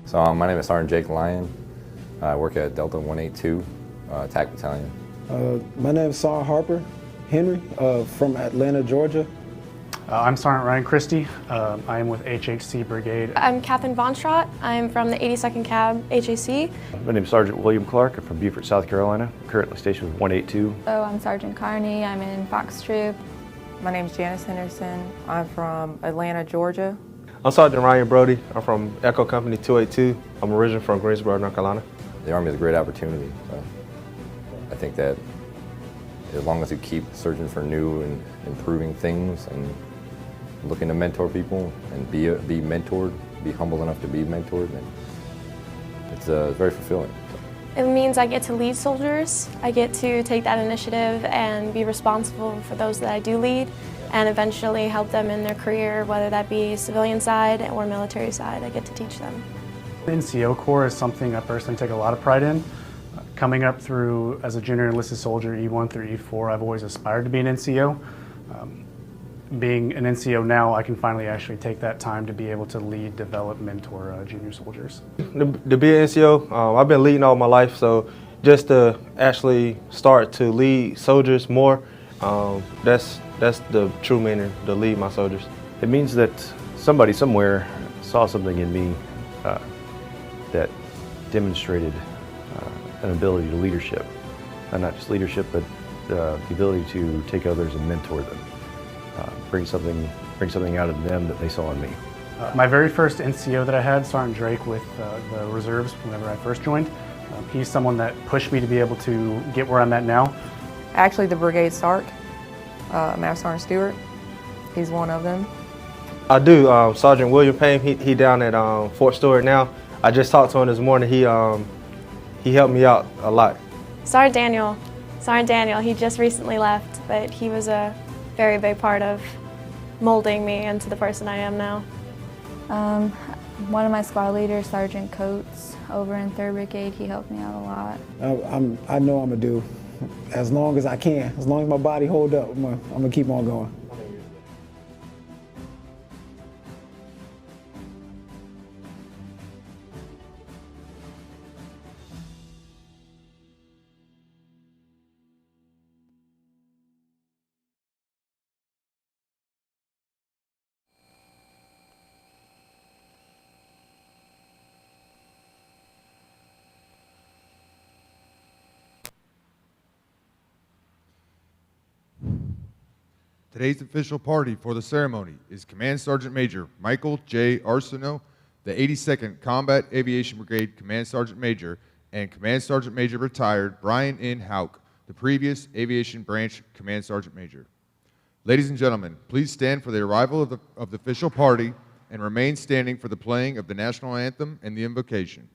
So my name is Sergeant Jake Lyon. I work at Delta 182 TAC Battalion. My name is Sergeant Harper Henry from Atlanta, Georgia. I'm Sergeant Ryan Christie. I am with HHC Brigade. I'm Catherine Von Strott. I'm from the 82nd Cab HAC. My name is Sergeant William Clark. I'm from Beaufort, South Carolina. I'm currently stationed with 182. Oh, I'm Sergeant Carney. I'm in Fox Troop. My name is Janice Henderson. I'm from Atlanta, Georgia. I'm Sergeant Ryan Brody. I'm from Echo Company 282. I'm originally from Greensboro, North Carolina. The Army is a great opportunity. So I think that as long as you keep searching for new and improving things and looking to mentor people and be mentored, be humble enough to be mentored, and it's very fulfilling. It means I get to lead soldiers. I get to take that initiative and be responsible for those that I do lead and eventually help them in their career, whether that be civilian side or military side. I get to teach them. The NCO Corps is something I personally take a lot of pride in. Coming up through as a junior enlisted soldier, E1 through E4, I've always aspired to be an NCO. Being an NCO now, I can finally actually take that time to be able to lead, develop, mentor junior soldiers. To be an NCO, I've been leading all my life, so just to actually start to lead soldiers more, that's the true meaning, to lead my soldiers. It means that somebody somewhere saw something in me that demonstrated an ability to leadership. And not just leadership, but the ability to take others and mentor them. Bring something out of them that they saw in me. My very first NCO that I had, Sergeant Drake with the reserves whenever I first joined, he's someone that pushed me to be able to get where I'm at now. Actually, the Brigade Sark, Master Sergeant Stewart, he's one of them. I do. Sergeant William Payne, he down at Fort Stewart now. I just talked to him this morning. He helped me out a lot. Sergeant Daniel, he just recently left, but he was a very big part of molding me into the person I am now. One of my squad leaders, Sergeant Coates, over in 3rd Brigade, he helped me out a lot. I know I'm gonna do as long as I can. As long as my body hold up, I'm gonna keep on going. Today's official party for the ceremony is Command Sergeant Major Michael J. Arsenault, the 82nd Combat Aviation Brigade Command Sergeant Major, and Command Sergeant Major retired Brian N. Hauk, the previous Aviation Branch Command Sergeant Major. Ladies and gentlemen, please stand for the arrival of the official party and remain standing for the playing of the National Anthem and the invocation.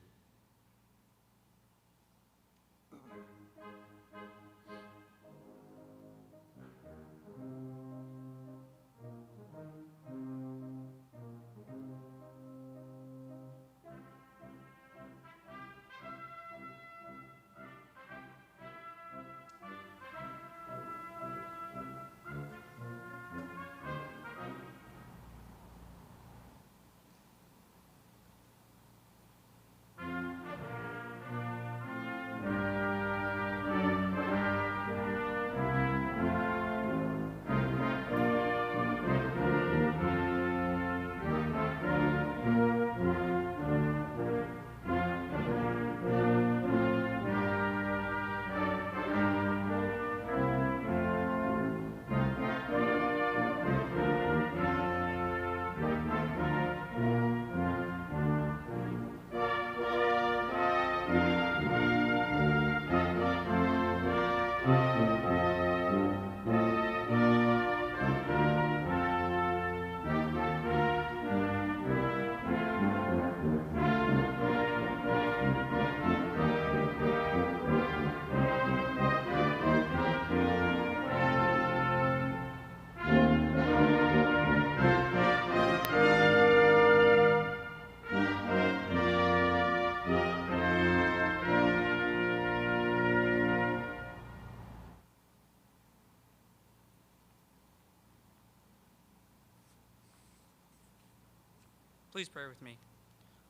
Please pray with me.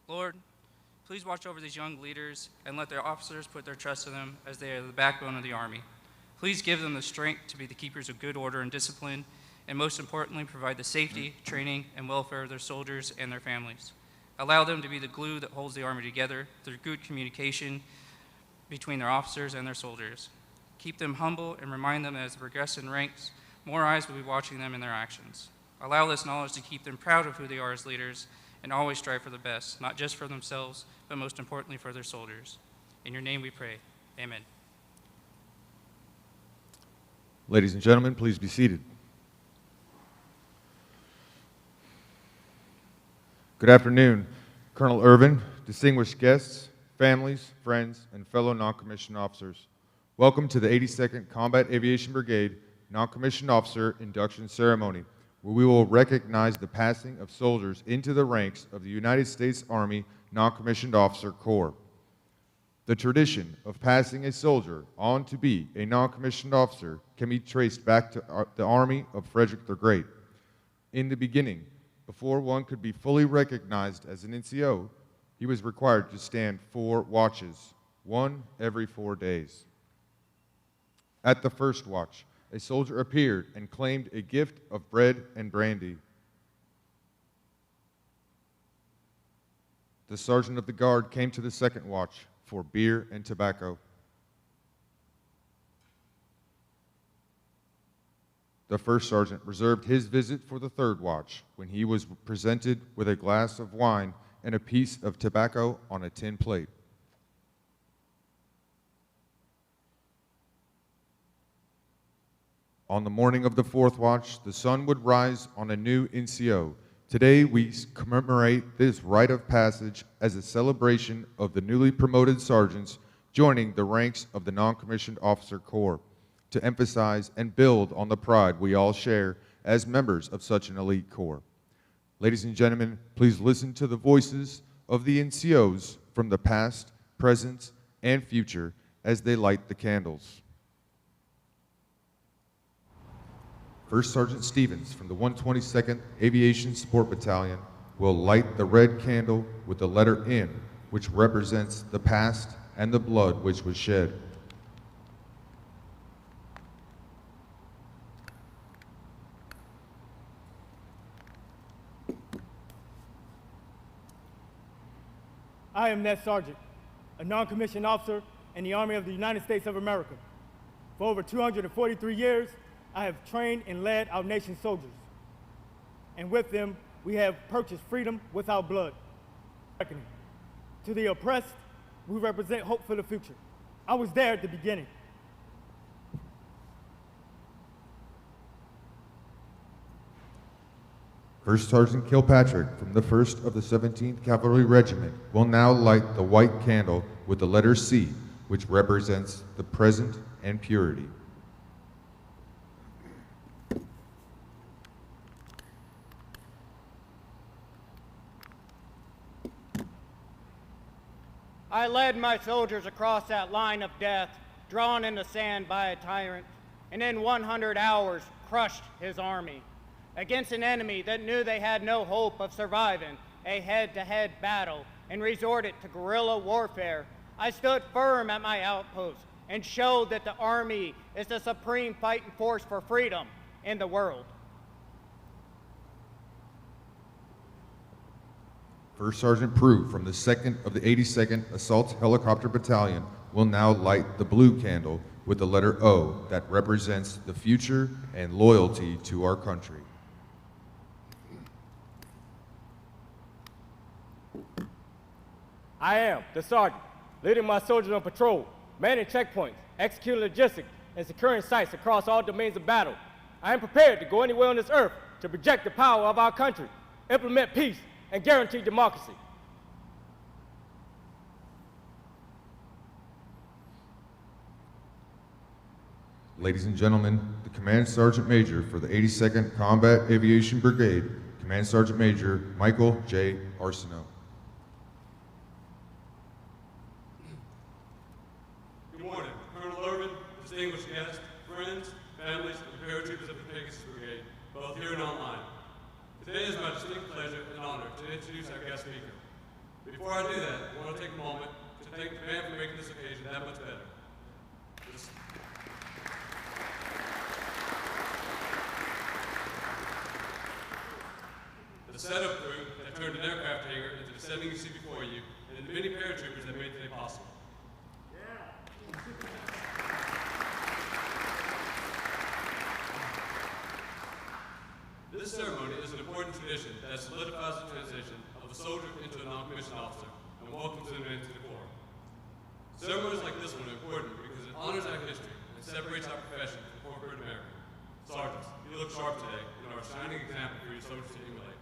Lord, Please watch over these young leaders and let their officers put their trust in them as they are the backbone of the Army. Please give them the strength to be the keepers of good order and discipline, and most importantly, provide the safety, training, and welfare of their soldiers and their families. Allow them to be the glue that holds the Army together through good communication between their officers and their soldiers. Keep them humble and remind them that as they progress in ranks, more eyes will be watching them in their actions. Allow this knowledge to keep them proud of who they are as leaders and always strive for the best, not just for themselves, but most importantly for their soldiers. In your name we pray. Amen. Ladies and gentlemen, please be seated. Good afternoon, Colonel Irvin, distinguished guests, families, friends, and fellow non-commissioned officers. Welcome to the 82nd Combat Aviation Brigade Non-Commissioned Officer Induction Ceremony, where we will recognize the passing of soldiers into the ranks of the United States Army Non-Commissioned Officer Corps. The tradition of passing a soldier on to be a non-commissioned officer can be traced back to the Army of Frederick the Great. In the beginning, before one could be fully recognized as an NCO, he was required to stand 4 watches, 1 every 4 days. At the first watch, a soldier appeared and claimed a gift of bread and brandy. The sergeant of the guard came to the second watch for beer and tobacco. The first sergeant reserved his visit for the third watch, when he was presented with a glass of wine and a piece of tobacco on a tin plate. On the morning of the fourth watch, the sun would rise on a new NCO. Today, we commemorate this rite of passage as a celebration of the newly promoted sergeants joining the ranks of the Non-Commissioned Officer Corps to emphasize and build on the pride we all share as members of such an elite corps. Ladies and gentlemen, please listen to the voices of the NCOs from the past, present, and future as they light the candles. First Sergeant Stevens from the 122nd Aviation Support Battalion will light the red candle with the letter M, which represents the past and the blood which was shed. I am Ned Sargent, a non-commissioned officer in the Army of the United States of America. For over 243 years, I have trained and led our nation's soldiers. And with them, we have purchased freedom with our blood. To the oppressed, we represent hope for the future. I was there at the beginning. First Sergeant Kilpatrick from the 1st of the 17th Cavalry Regiment will now light the white candle with the letter C, which represents the present and purity. I led my soldiers across that line of death, drawn in the sand by a tyrant, and in 100 hours crushed his army. Against an enemy that knew they had no hope of surviving a head-to-head battle and resorted to guerrilla warfare, I stood firm at my outpost and showed that the Army is the supreme fighting force for freedom in the world. First Sergeant Prue from the 2nd of the 82nd Assault Helicopter Battalion will now light the blue candle with the letter O that represents the future and loyalty to our country. I am the sergeant, leading my soldiers on patrol, manning checkpoints, executing logistics, and securing sites across all domains of battle. I am prepared to go anywhere on this earth to project the power of our country, implement peace, and guarantee democracy. Ladies and gentlemen, the Command Sergeant Major for the 82nd Combat Aviation Brigade, Command Sergeant Major Michael J. Arsenault. Good morning, Colonel Irvin, distinguished guests, friends, families, and paratroopers of the Pegasus Brigade, both here and online. Today is my distinct pleasure and honor to introduce our guest speaker. Before I do that, I want to take a moment to thank the band for making this occasion that much better. The setup crew that turned an aircraft hangar into the setting you see before you, and the many paratroopers that made today possible. This ceremony is an important tradition that solidifies the transition of a soldier into a non-commissioned officer and welcomes them into the Corps. Ceremonies like this one are important because it honors our history and separates our profession from corporate America. Sergeants, you look sharp today and are a shining example for your soldiers to emulate.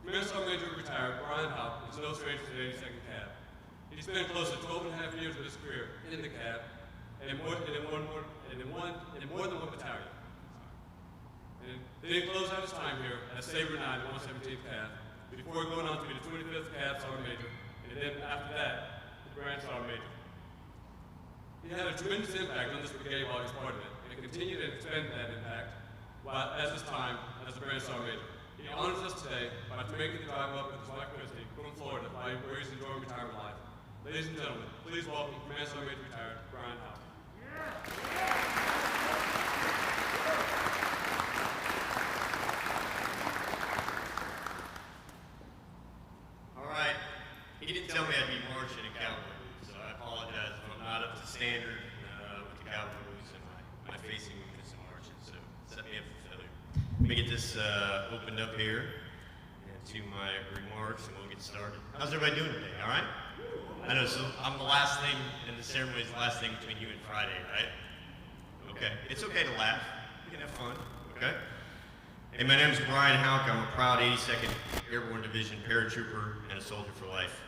Command Sergeant Major retired Brian Houck is no stranger to the 82nd CAB. He spent close to 12.5 years of his career in the CAB and in more than one battalion. And then he closed out his time here as Sabre 9 at 117th CAB before going on to be the 25th CAB Sergeant Major, and then after that, the Grand Sergeant Major. He had a tremendous impact on this brigade while he was part of it, and continued to expand that impact as his time as the Grand Sergeant Major. He honors us today by making the drive up with his wife Christy from Florida, where he's enjoying retirement life. Ladies and gentlemen, please welcome Command Sergeant Major retired Brian Houck. All right. He didn't tell me I'd be marching in cowboy boots, so I apologize if I'm not up to standard with the cowboy boots and my facing movements and marching, so set me up for failure. Let me get this opened up here to my remarks and we'll get started. How's everybody doing today, all right? I know, so I'm the last thing, and the ceremony is the last thing between you and Friday, right? Okay, it's okay to laugh. We can have fun, okay? Hey, my name is Brian Houck. I'm a proud 82nd Airborne Division paratrooper and a soldier for life.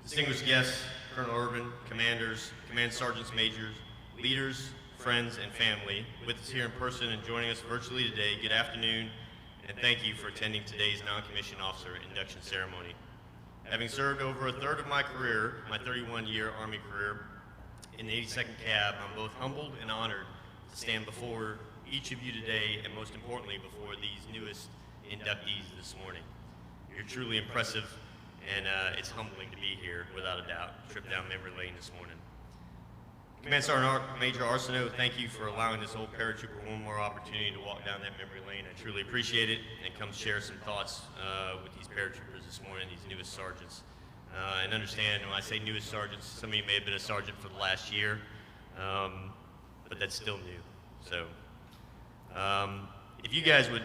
Distinguished guests, Colonel Urban, commanders, command sergeants majors, leaders, friends, and family with us here in person and joining us virtually today, good afternoon, and thank you for attending today's non-commissioned officer induction ceremony. Having served over a third of my career, my 31-year Army career, in the 82nd CAB, I'm both humbled and honored to stand before each of you today, and most importantly, before these newest inductees this morning. You're truly impressive, and it's humbling to be here, without a doubt. Trip down memory lane this morning. Command Sergeant Major Arsenault, thank you for allowing this old paratrooper one more opportunity to walk down that memory lane. I truly appreciate it, and come share some thoughts with these paratroopers this morning, these newest sergeants. And understand, when I say newest sergeants, some of you may have been a sergeant for the last year, but that's still new. So, if you guys would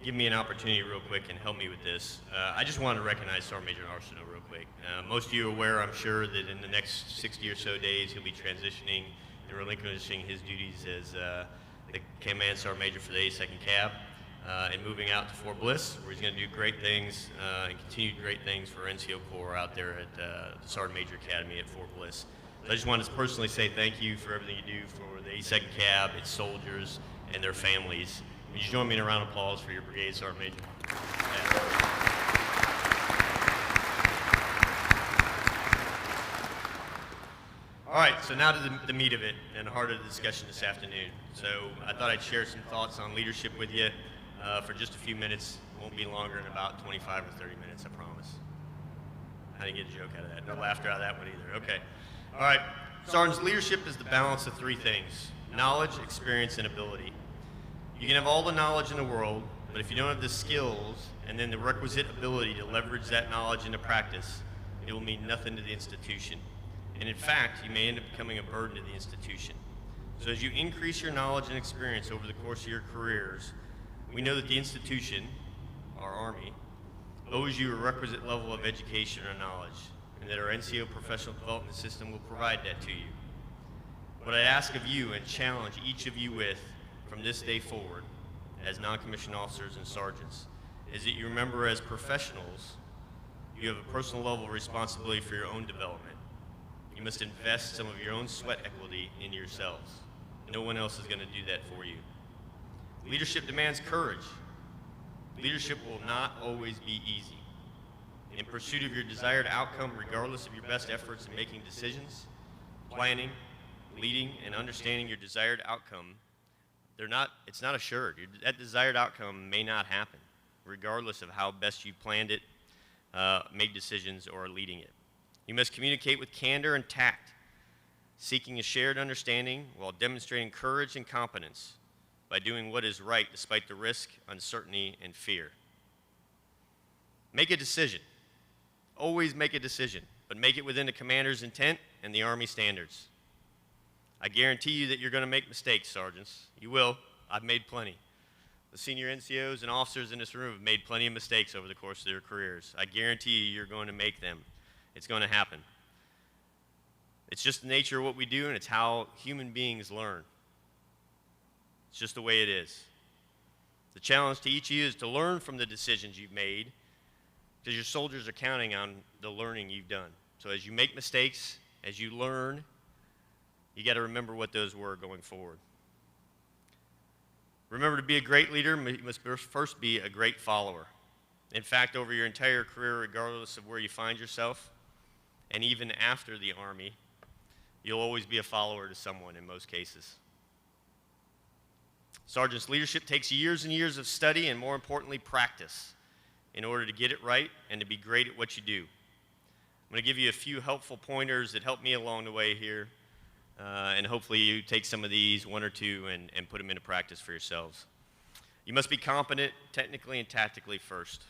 give me an opportunity real quick and help me with this, I just wanted to recognize Sergeant Major Arsenault real quick. Most of you are aware, I'm sure, that in the next 60 or so days he'll be transitioning and relinquishing his duties as the Command Sergeant Major for the 82nd CAB and moving out to Fort Bliss, where he's going to do great things and continue great things for NCO Corps out there at the Sergeant Major Academy at Fort Bliss. So I just wanted to personally say thank you for everything you do for the 82nd CAB, its soldiers, and their families. Would you join me in a round of applause for your brigade sergeant major? Yeah. All right, so now to the meat of it and the heart of the discussion this afternoon. So I thought I'd share some thoughts on leadership with you for just a few minutes. It won't be longer than about 25 or 30 minutes, I promise. I didn't get a joke out of that. No laughter out of that one either. Okay. All right. Sergeants, leadership is the balance of three things: knowledge, experience, and ability. You can have all the knowledge in the world, but if you don't have the skills and then the requisite ability to leverage that knowledge into practice, it will mean nothing to the institution. And in fact, you may end up becoming a burden to the institution. So as you increase your knowledge and experience over the course of your careers, we know that the institution, our Army, owes you a requisite level of education or knowledge, and that our NCO professional development system will provide that to you. What I ask of you and challenge each of you with from this day forward, as non-commissioned officers and sergeants, is that you remember, as professionals, you have a personal level of responsibility for your own development. You must invest some of your own sweat equity in yourselves. No one else is going to do that for you. Leadership demands courage. Leadership will not always be easy. In pursuit of your desired outcome, regardless of your best efforts in making decisions, planning, leading, and understanding your desired outcome, it's not assured. That desired outcome may not happen, regardless of how best you planned it, make decisions, or are leading it. You must communicate with candor and tact, seeking a shared understanding while demonstrating courage and competence by doing what is right despite the risk, uncertainty, and fear. Make a decision. Always make a decision, but make it within the commander's intent and the Army standards. I guarantee you that you're going to make mistakes, sergeants. You will. I've made plenty. The senior NCOs and officers in this room have made plenty of mistakes over the course of their careers. I guarantee you you're going to make them. It's going to happen. It's just the nature of what we do, and it's how human beings learn. It's just the way it is. The challenge to each of you is to learn from the decisions you've made, because your soldiers are counting on the learning you've done. So as you make mistakes, as you learn, you got to remember what those were going forward. Remember, to be a great leader, you must first be a great follower. In fact, over your entire career, regardless of where you find yourself, and even after the Army, you'll always be a follower to someone in most cases. Sergeant's leadership takes years and years of study and, more importantly, practice in order to get it right and to be great at what you do. I'm going to give you a few helpful pointers that helped me along the way here, and hopefully you take some of these, one or two, and put them into practice for yourselves. You must be competent technically and tactically first.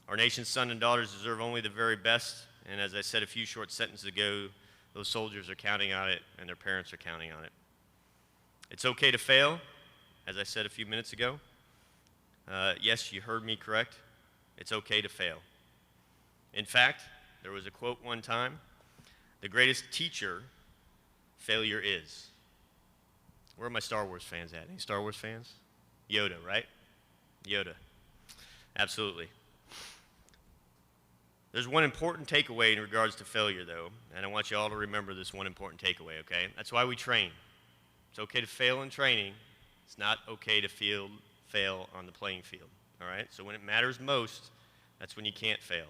Our nation's sons and daughters deserve only the very best, and as I said a few short sentences ago, those soldiers are counting on it, and their parents are counting on it. It's okay to fail, as I said a few minutes ago. Yes, you heard me correct. It's okay to fail. In fact, there was a quote one time, "The greatest teacher failure is." Where are my Star Wars fans at? Any Star Wars fans? Yoda, right? Yoda. Absolutely. There's one important takeaway in regards to failure, though, and I want you all to remember this one important takeaway, okay? That's why we train. It's okay to fail in training. It's not okay to fail on the playing field, all right? So when it matters most, that's when you can't fail.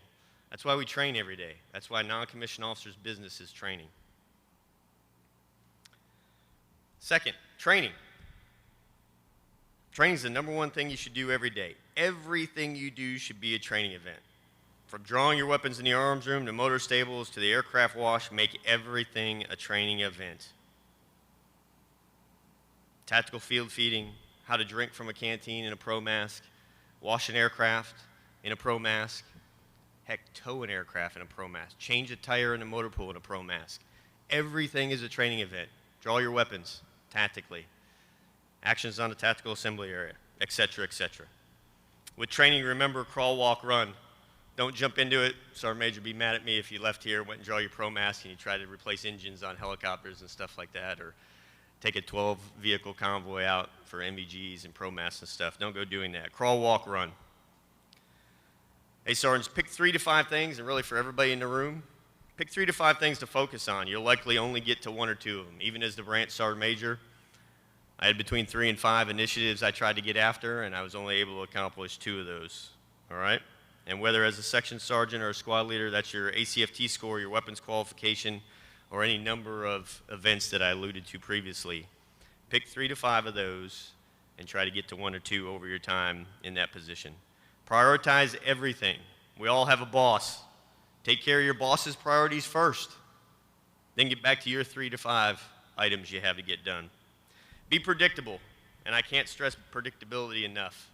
That's why we train every day. That's why non-commissioned officers' business is training. Second, training. Training is the number one thing you should do every day. Everything you do should be a training event. From drawing your weapons in the arms room to motor stables to the aircraft wash, make everything a training event. Tactical field feeding, how to drink from a canteen in a pro mask, wash an aircraft in a pro mask, heck, tow an aircraft in a pro mask, change a tire in a motor pool in a pro mask. Everything is a training event. Draw your weapons tactically, actions on the tactical assembly area, etc., etc. With training, remember, crawl, walk, run. Don't jump into it. Sergeant Major would be mad at me if you left here, went and draw your pro mask, and you tried to replace engines on helicopters and stuff like that, or take a 12-vehicle convoy out for MVGs and pro masks and stuff. Don't go doing that. Crawl, walk, run. Hey, sergeants, pick 3 to 5 things, and really for everybody in the room, pick 3 to 5 things to focus on. You'll likely only get to 1 or 2 of them. Even as the branch sergeant major, I had between 3 and 5 initiatives I tried to get after, and I was only able to accomplish 2 of those, all right? And whether as a section sergeant or a squad leader, that's your ACFT score, your weapons qualification, or any number of events that I alluded to previously. Pick 3 to 5 of those and try to get to 1 or 2 over your time in that position. Prioritize everything. We all have a boss. Take care of your boss's priorities first. Then get back to your 3 to 5 items you have to get done. Be predictable, and I can't stress predictability enough.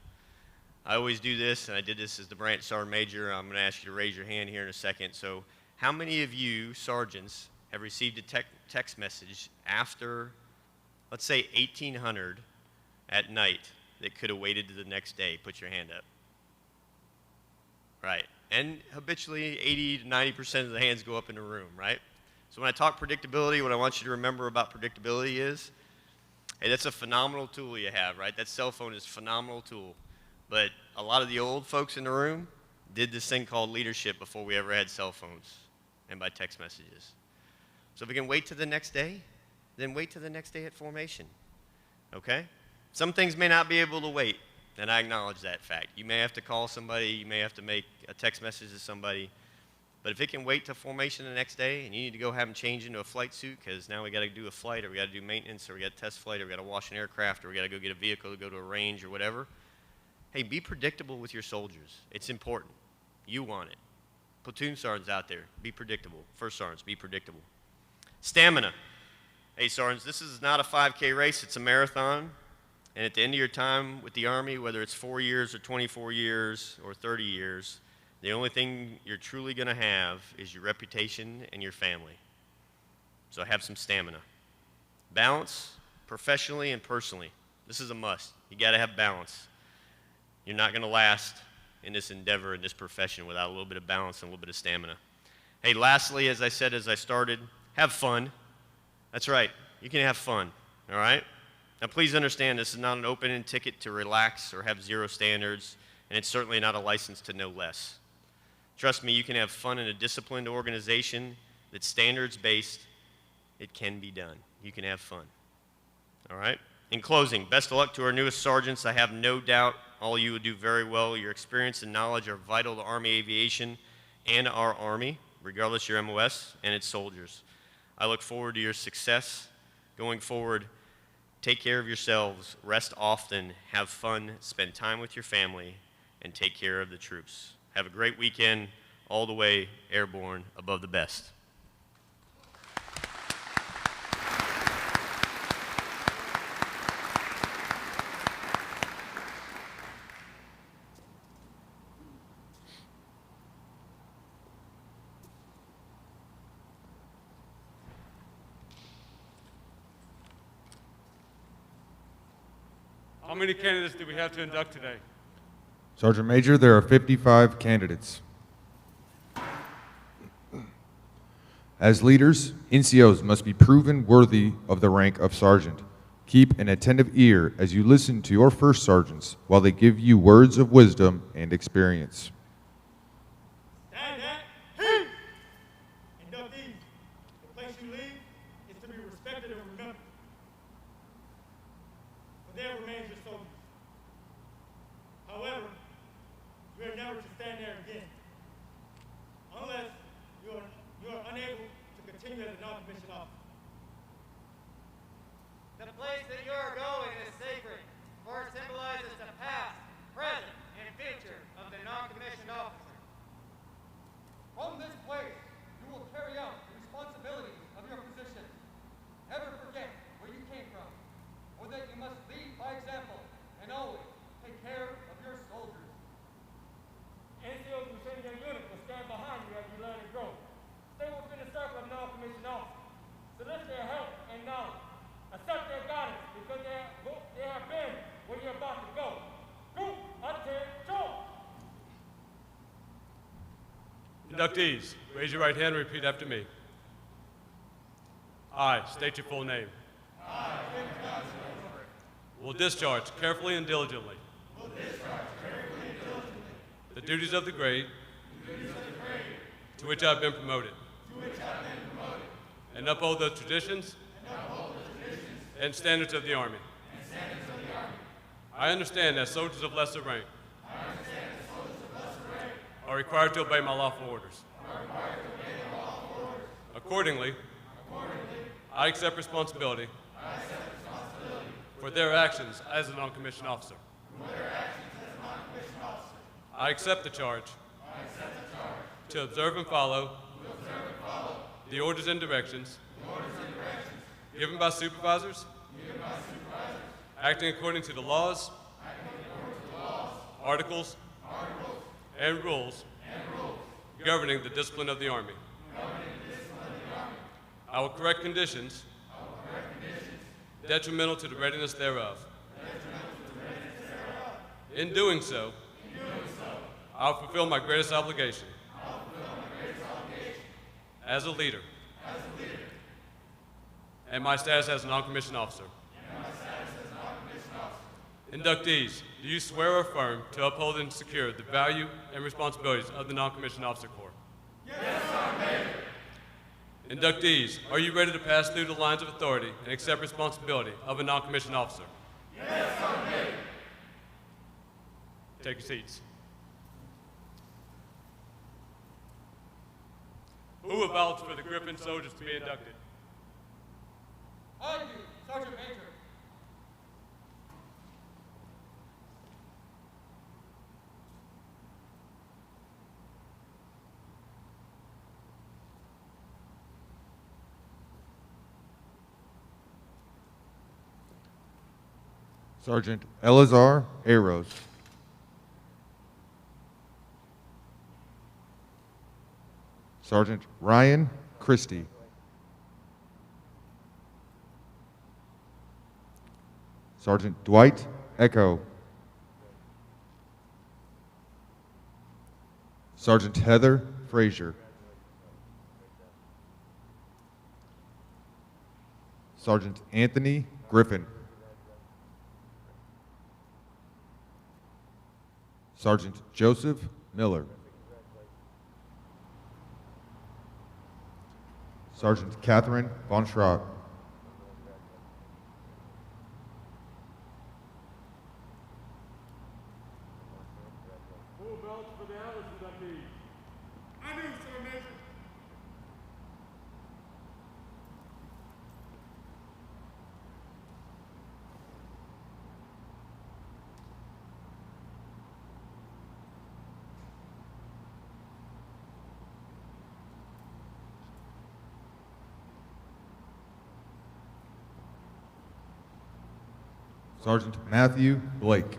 I always do this, and I did this as the branch sergeant major. I'm going to ask you to raise your hand here in a second. So how many of you sergeants have received a text message after, let's say, 1800 at night that could have waited to the next day? Put your hand up. Right. And habitually, 80 to 90% of the hands go up in the room, right? So when I talk predictability, what I want you to remember about predictability is, hey, that's a phenomenal tool you have, right? That cell phone is a phenomenal tool. But a lot of the old folks in the room did this thing called leadership before we ever had cell phones and by text messages. So if we can wait to the next day, then wait to the next day at formation, okay? Some things may not be able to wait, and I acknowledge that fact. You may have to call somebody, you may have to make a text message to somebody, but if it can wait to formation the next day and you need to go have them change into a flight suit because now we got to do a flight or we got to do maintenance or we got to test flight or we got to wash an aircraft or we got to go get a vehicle to go to a range or whatever, hey, be predictable with your soldiers. It's important. You want it. Platoon sergeants out there, be predictable. First sergeants, be predictable. Stamina. Hey, sergeants, this is not a 5K race, it's a marathon. And at the end of your time with the Army, whether it's 4 years or 24 years or 30 years, the only thing you're truly going to have is your reputation and your family. So have some stamina. Balance, professionally and personally. This is a must. You got to have balance. You're not going to last in this endeavor, in this profession, without a little bit of balance and a little bit of stamina. Hey, lastly, as I said as I started, have fun. That's right. You can have fun, all right? Now, please understand this is not an open-end ticket to relax or have zero standards, and it's certainly not a license to know less. Trust me, you can have fun in a disciplined organization that's standards-based. It can be done. You can have fun. All right? In closing, best of luck to our newest sergeants. I have no doubt all of you will do very well. Your experience and knowledge are vital to Army aviation and our Army, regardless your MOS and its soldiers. I look forward to your success going forward. Take care of yourselves, rest often, have fun, spend time with your family, and take care of the troops. Have a great weekend, all the way airborne, above the best. How many candidates do we have to induct today? Sergeant Major, there are 55 candidates. As leaders, NCOs must be proven worthy of the rank of sergeant. Keep an attentive ear as you listen to your first sergeants while they give you words of wisdom and experience. Stand at heat! Inductees, the place you leave is to be respected and remembered. For there remains your soldiers. However, you are never to stand there again, unless you are unable to continue as a non-commissioned officer. The place that you are going is sacred, for it symbolizes the past, present, and future of the non-commissioned officer. From this place, you will carry out the responsibilities of your position. Never forget where you came from, or that you must lead by example and always take care of your soldiers. NCOs who send your unit will stand behind you as you learn and grow. Stay within the circle of non-commissioned officers. Solicit their help and knowledge. Accept their guidance because they have been where you're about to go. Group, attention! Inductees, raise your right hand and repeat after me. I state your full name. I, Will discharge carefully and diligently the duties of the grade to which I have been promoted, and uphold the traditions and standards of the Army. I understand that soldiers of lesser rank are required to obey my lawful orders. Accordingly, I accept responsibility for their actions as a non-commissioned officer. I accept the charge to observe and follow the orders and directions given by supervisors, acting according to the laws, articles, and rules governing the discipline of the Army. I will correct conditions detrimental to the readiness thereof. In doing so, I will fulfill my greatest obligation as a leader and my status as a non-commissioned officer. Inductees, do you swear or affirm to uphold and secure the value and responsibilities of the non-commissioned officer corps? Yes, Sergeant Major. Inductees, are you ready to pass through the lines of authority and accept responsibility of a non-commissioned officer? Yes, Sergeant Major. Take your seats. Who will vouch for the Griffin soldiers to be inducted? I do, Sergeant Major. Sergeant Elazar Aros. Sergeant Ryan Christie. Sergeant Dwight Echo. Sergeant Heather Frazier. Sergeant Anthony Griffin. Sergeant Joseph Miller. Sergeant Catherine Von Schrock. Full belts for the Alice inductees. I do, sir, Major. Sergeant Matthew Blake.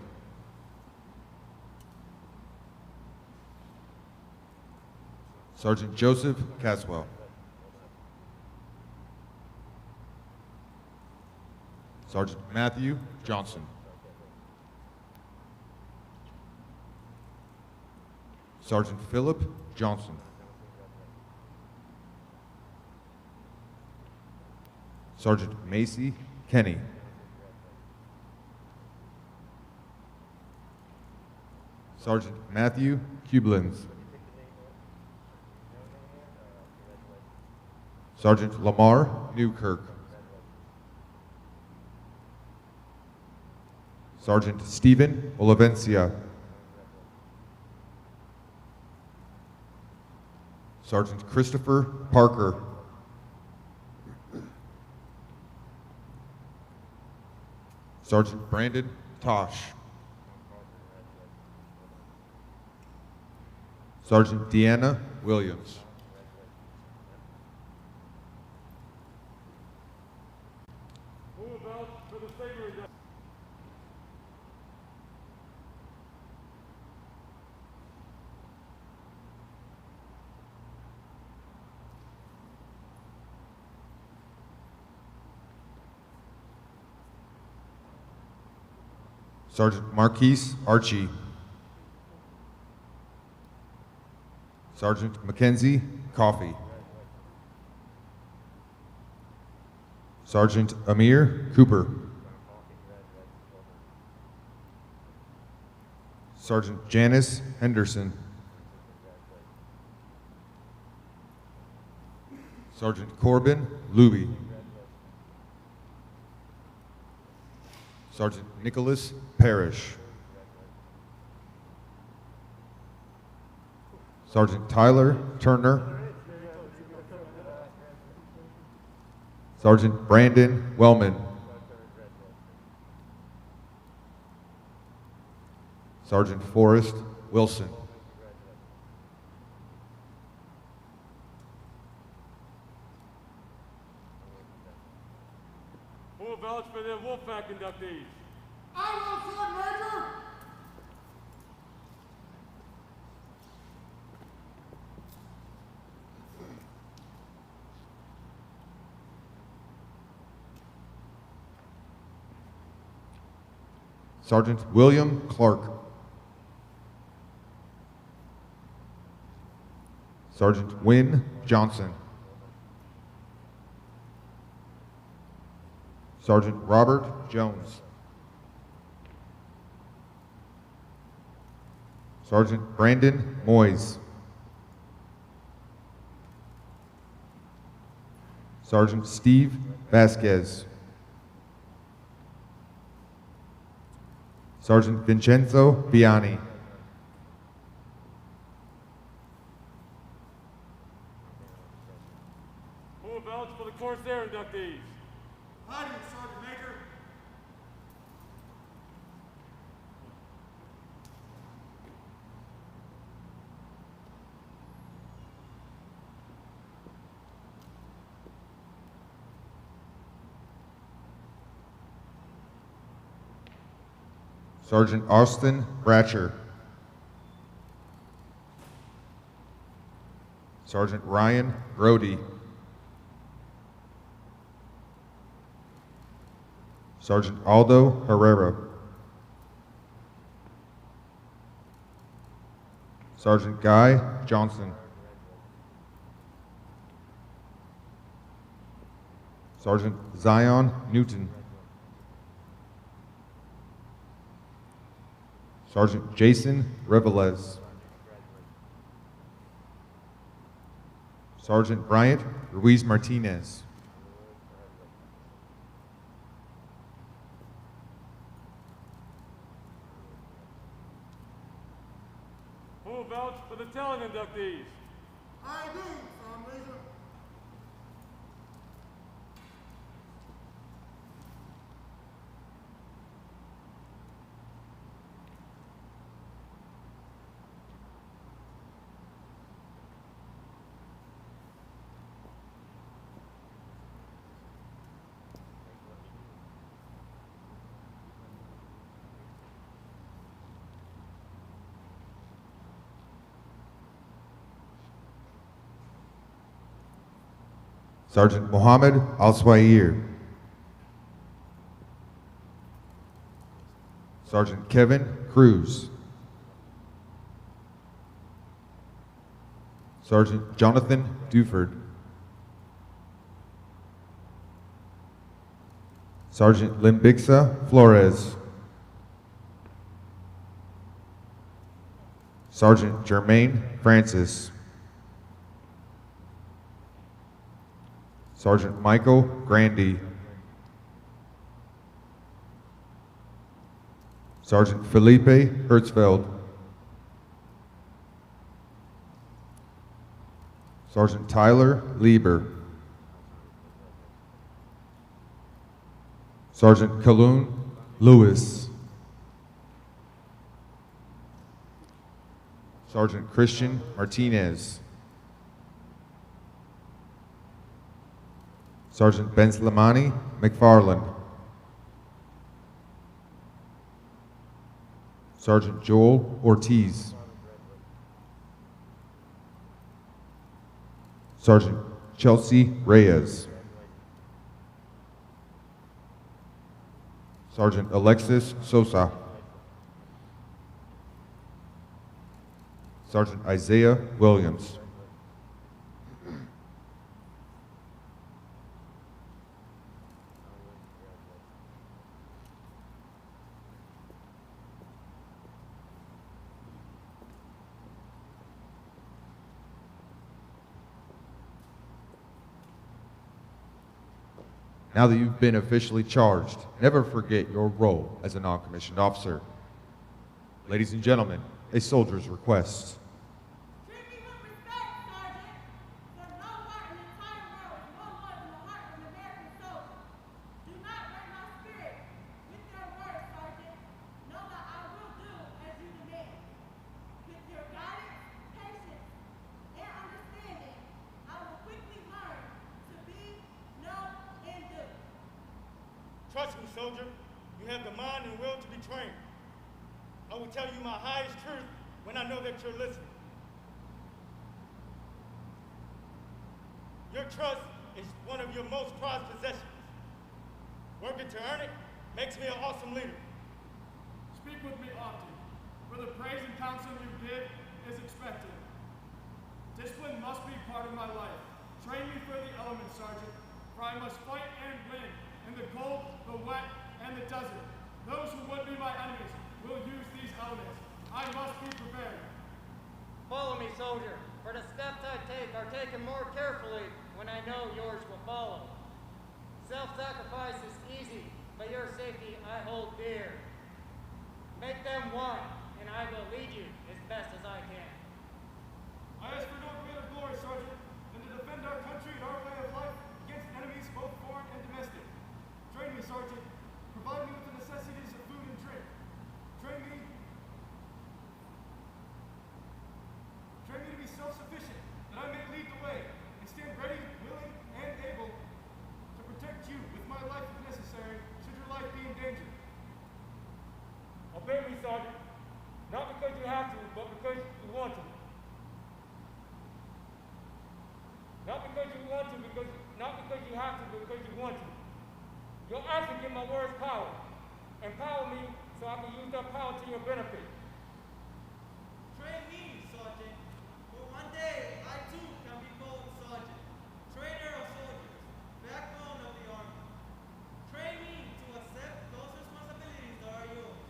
Sergeant Joseph Caswell. Sergeant Matthew Johnson. Sergeant Philip Johnson. Sergeant Macy Kenny. Sergeant Matthew Kublins. Sergeant Lamar Newkirk. Sergeant Stephen Olivencia. Sergeant Christopher Parker. Sergeant Brandon Tosh. Sergeant Deanna Williams. Full belts for the Saber inductees. Sergeant Marquise Archie. Sergeant Mackenzie Coffey. Sergeant Amir Cooper. Sergeant Janice Henderson. Sergeant Corbin Luby. Sergeant Nicholas Parrish. Sergeant Tyler Turner. Sergeant Brandon Wellman. Sergeant Forrest Wilson. Full belts for the Wolfpack inductees. I will, Sergeant Major. Sergeant William Clark. Sergeant Wynn Johnson. Sergeant Robert Jones. Sergeant Brandon Moyes. Sergeant Steve Vasquez. Sergeant Vincenzo Biani. Full belts for the Corsair inductees. I do, Sergeant Major. Sergeant Austin Bratcher. Sergeant Ryan Brody. Sergeant Aldo Herrera. Sergeant Guy Johnson. Sergeant Zion Newton. Sergeant Jason Revelez. Sergeant Bryant Ruiz Martinez. Who will vouch for the talent inductees? I do, Sergeant Major. Sergeant Mohammed Al-Swayir. Sergeant Kevin Cruz. Sergeant Jonathan Duford. Sergeant Limbixa Flores. Sergeant Jermaine Francis. Sergeant Michael Grandy. Sergeant Felipe Hertzfeld. Sergeant Tyler Lieber. Sergeant Kaloon Lewis. Sergeant Christian Martinez. Sergeant Benslamani McFarland. Sergeant Joel Ortiz. Sergeant Chelsea Reyes. Sergeant Alexis Sosa. Sergeant Isaiah Williams. Now that you've been officially charged, never forget your role as a non-commissioned officer. Ladies and gentlemen, a soldier's request. Trust me, soldier, you have the mind and will to be trained. I will tell you my highest truth when I know that you're listening. Your trust is one of your most prized possessions. Working to earn it makes me an awesome leader. Speak with me often, for the praise and counsel you give is expected. Discipline must be part of my life. Train me for the elements, Sergeant, for I must fight and win in the cold, the wet, and the desert. Those who would be my enemies will use these elements. I must be prepared. Follow me, soldier, for the steps I take are taken more carefully when I know yours will follow. Self-sacrifice is easy, but your safety I hold dear. Make them one, and I will lead you as best as I can. I ask for no greater glory, Sergeant, than to defend our country and our way of life against enemies both foreign and domestic. Train me, Sergeant. Provide me with the necessities of food and drink. Train me to be self-sufficient, that I may lead the way and stand ready, willing, and able to protect you with my life if necessary, should your life be in danger. Obey me, because you want to, not because you have to, but because you want to. Your action give my words power. Empower me so I can use that power to your benefit. Train me, Sergeant, for one day I too can be called Sergeant, trainer of soldiers, backbone of the Army. Train me to accept those responsibilities that are yours.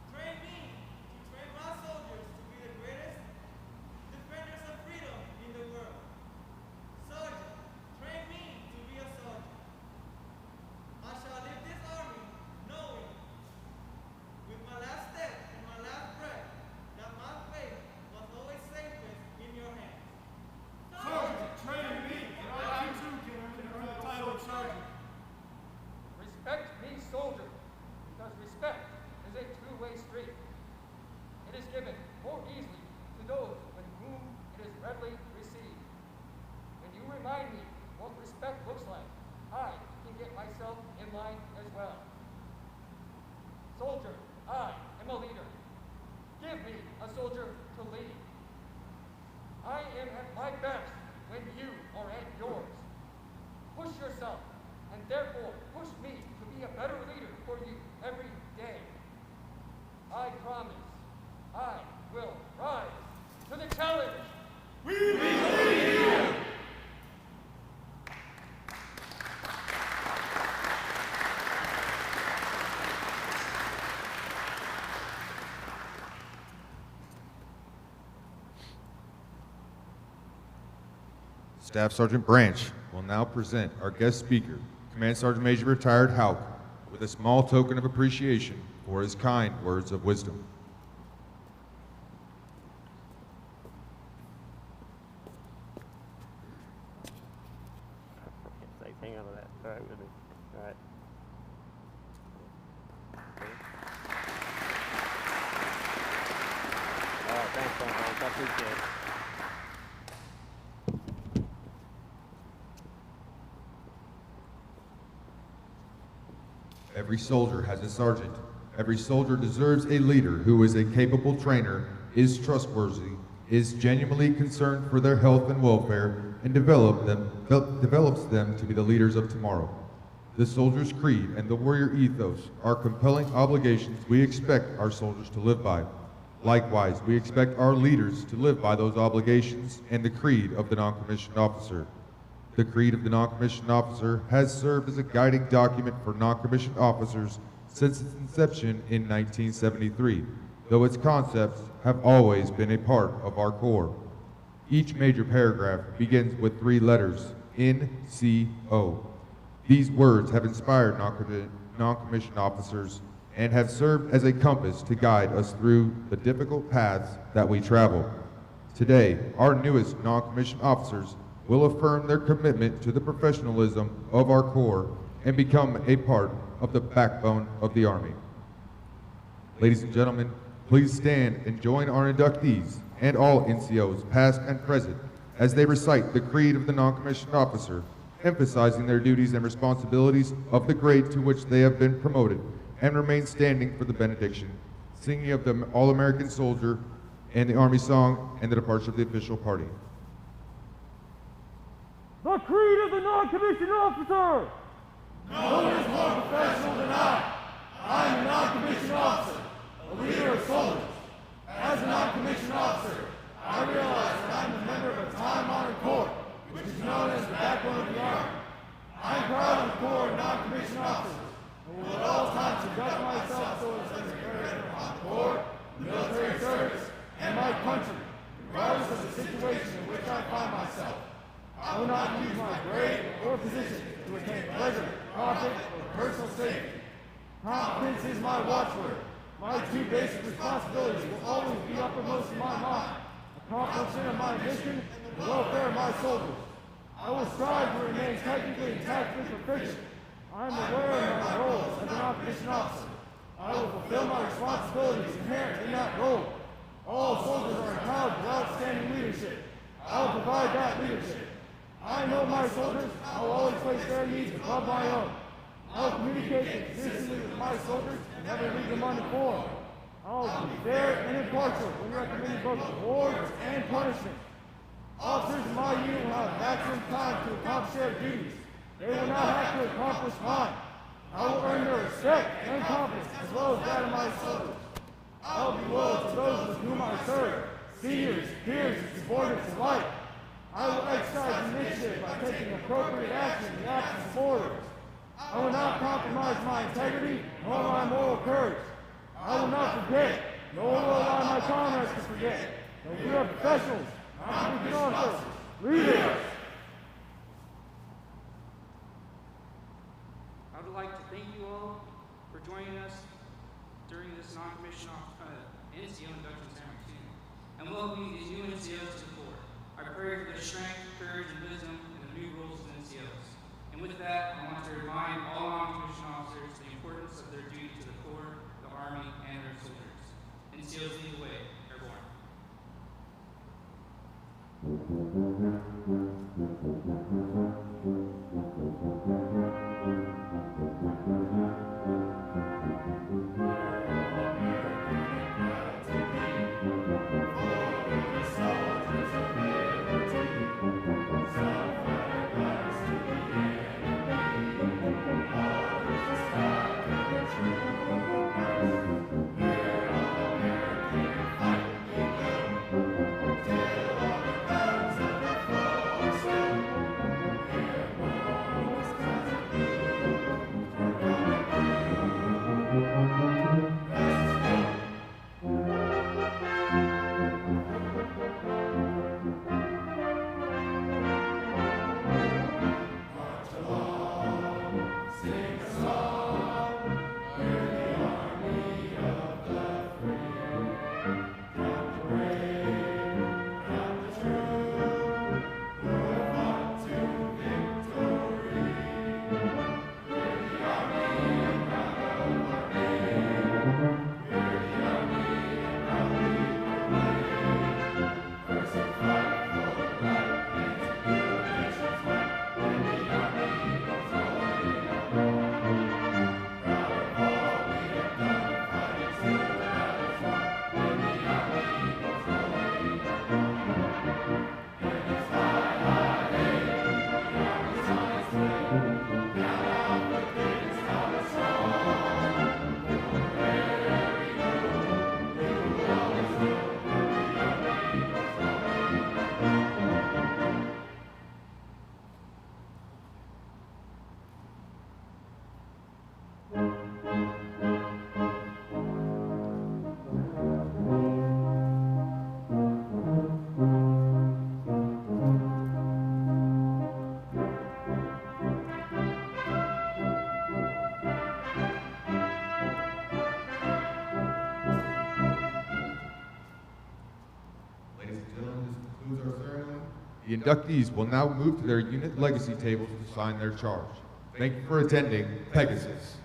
Train me to train my soldiers to be the greatest defenders of freedom in the world. Sergeant, train me to be a soldier. I shall leave this Army knowing, with my last step and my last breath, that my fate was always safest in your hands. Sergeant, train me, and I too can earn the title of sergeant. Respect me, soldier, because respect is a two-way street. It is given more easily to those with whom it is readily received. When you remind me what respect looks like, I can get myself in line as well. Soldier, I am a leader. Give me a soldier to lead. I am at my best when you are at yours. Push yourself, and therefore push me to be a better leader for you every day. I promise I will rise to the challenge. We believe in you! Staff Sergeant Branch will now present our guest speaker, Command Sergeant Major Retired Hauk, with a small token of appreciation for his kind words of wisdom. Hang on to that. All right, with me. All right. All right, thanks, Tom. I appreciate it. Every soldier has a sergeant. Every soldier deserves a leader who is a capable trainer, is trustworthy, is genuinely concerned for their health and welfare, and develops them to be the leaders of tomorrow. The soldier's creed and the warrior ethos are compelling obligations we expect our soldiers to live by. Likewise, we expect our leaders to live by those obligations and the creed of the non-commissioned officer. The Creed of the Non-Commissioned Officer has served as a guiding document for non-commissioned officers since its inception in 1973, though its concepts have always been a part of our Corps. Each major paragraph begins with 3 letters, NCO. These words have inspired non-commissioned officers and have served as a compass to guide us through the difficult paths that we travel. Today, our newest non-commissioned officers will affirm their commitment to the professionalism of our Corps and become a part of the backbone of the Army. Ladies and gentlemen, please stand and join our inductees and all NCOs, past and present, as they recite the Creed of the Non-Commissioned Officer, emphasizing their duties and responsibilities of the grade to which they have been promoted, and remain standing for the benediction, singing of the All-American Soldier and the Army Song and the departure of the official party. The Creed of the Non-Commissioned Officer! No one is more professional than I. I am a non-commissioned officer, a leader of soldiers. As a non-commissioned officer, I realize that I am a member of a time-honored corps, which is known as the backbone of the Army. I am proud of the Corps of non-commissioned officers, and will at all times conduct myself so as to care for my Corps, military service, and my country, regardless of the situation in which I find myself. I will not use my grade or position to attain pleasure, profit, or personal safety. Competence is my watchword. My 2 basic responsibilities will always be uppermost in my mind: accomplishment of my mission and the welfare of my soldiers. I will strive to remain technically and tactically proficient. I am aware of my role as a non-commissioned officer. I will fulfill my responsibilities inherent in that role. All soldiers are empowered with outstanding leadership. I will provide that leadership. I know my soldiers. I will always place their needs above my own. I will communicate consistently with my soldiers and never leave them uninformed. I will be fair and impartial when recommending both rewards and punishment. Officers in my unit will have maximum time to accomplish their duties. They will not have to accomplish mine. I will earn their respect and confidence as well as that of my soldiers. I will be loyal to those with whom I serve, seniors, peers, and subordinates alike. I will exercise initiative by taking appropriate action in the absence of orders. I will not compromise my integrity nor my moral courage. I will not forget, nor will allow my comrades to forget, that we are professionals, not speaking officers, leaders. I would like to thank you all for joining us during this non-commissioned NCO Induction Ceremony and welcoming these new NCOs to the Corps. I pray for their strength, courage, and wisdom in the new roles as NCOs. And with that, I want to remind all non-commissioned officers the importance of their duty to the Corps, the Army, and their soldiers. NCOs lead the way. Airborne. The inductees will now move to their unit legacy tables to sign their charge. Thank you for attending Pegasus.